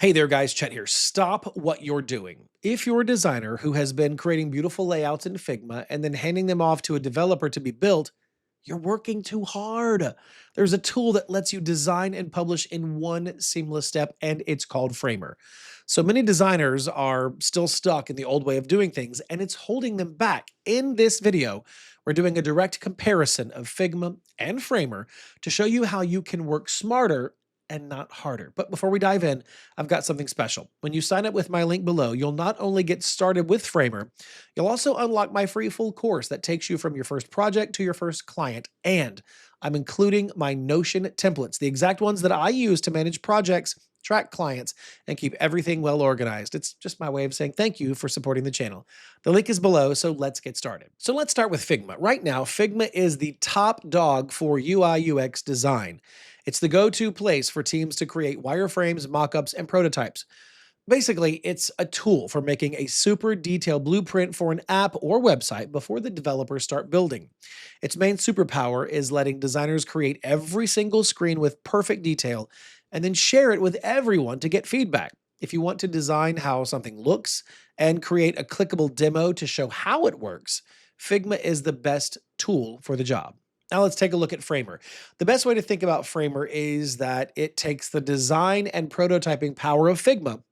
Hey there, guys. Chet here. Stop what you're doing. If you're a designer who has been creating beautiful layouts in Figma and then handing them off to a developer to be built, you're working too hard. There's a tool that lets you design and publish in one seamless step, and it's called Framer. So many designers are still stuck in the old way of doing things, and it's holding them back. In this video, we're doing a direct comparison of Figma and Framer to show you how you can work smarter and not harder. But before we dive in, I've got something special. When you sign up with my link below, you'll not only get started with Framer, you'll also unlock my free full course that takes you from your first project to your first client. And I'm including my Notion templates, the exact ones that I use to manage projects, track clients, and keep everything well organized. It's just my way of saying thank you for supporting the channel. The link is below, so let's get started. So let's start with Figma. Right now, Figma is the top dog for UI UX design. It's the go-to place for teams to create wireframes, mockups, and prototypes. Basically, it's a tool for making a super detailed blueprint for an app or website before the developers start building. Its main superpower is letting designers create every single screen with perfect detail and then share it with everyone to get feedback. If you want to design how something looks and create a clickable demo to show how it works, Figma is the best tool for the job. Now let's take a look at Framer. The best way to think about Framer is that it takes the design and prototyping power of Figma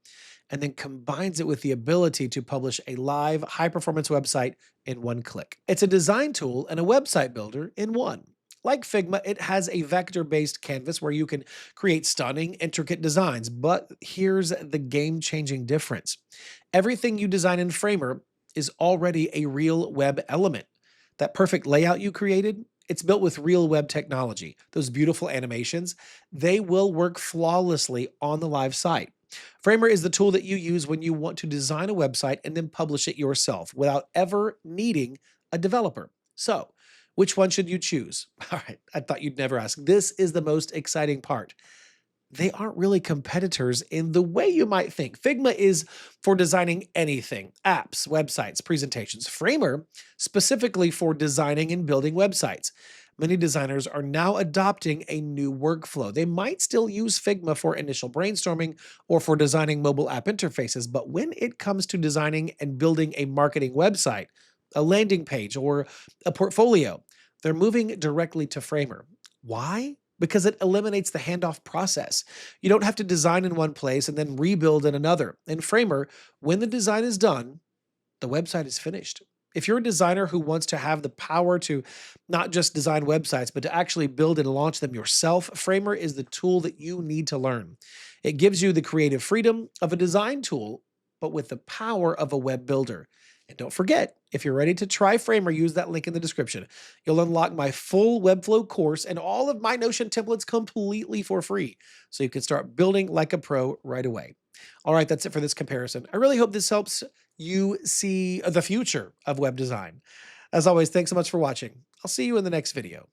and then combines it with the ability to publish a live, high-performance website in one click. It's a design tool and a website builder in one. Like Figma, it has a vector-based canvas where you can create stunning, intricate designs, but here's the game-changing difference. Everything you design in Framer is already a real web element. That perfect layout you created, it's built with real web technology. Those beautiful animations, they will work flawlessly on the live site. Framer is the tool that you use when you want to design a website and then publish it yourself without ever needing a developer. So, which one should you choose? All right, I thought you'd never ask. This is the most exciting part. They aren't really competitors in the way you might think. Figma is for designing anything, apps, websites, presentations. Framer, specifically for designing and building websites. Many designers are now adopting a new workflow. They might still use Figma for initial brainstorming or for designing mobile app interfaces, but when it comes to designing and building a marketing website, a landing page, or a portfolio, they're moving directly to Framer. Why? Because it eliminates the handoff process. You don't have to design in one place and then rebuild in another. In Framer, when the design is done, the website is finished. If you're a designer who wants to have the power to not just design websites, but to actually build and launch them yourself, Framer is the tool that you need to learn. It gives you the creative freedom of a design tool, but with the power of a web builder. And don't forget, if you're ready to try Framer, use that link in the description. You'll unlock my full Webflow course and all of my Notion templates completely for free, so you can start building like a pro right away. All right, that's it for this comparison. I really hope this helps you see the future of web design. As always, thanks so much for watching. I'll see you in the next video.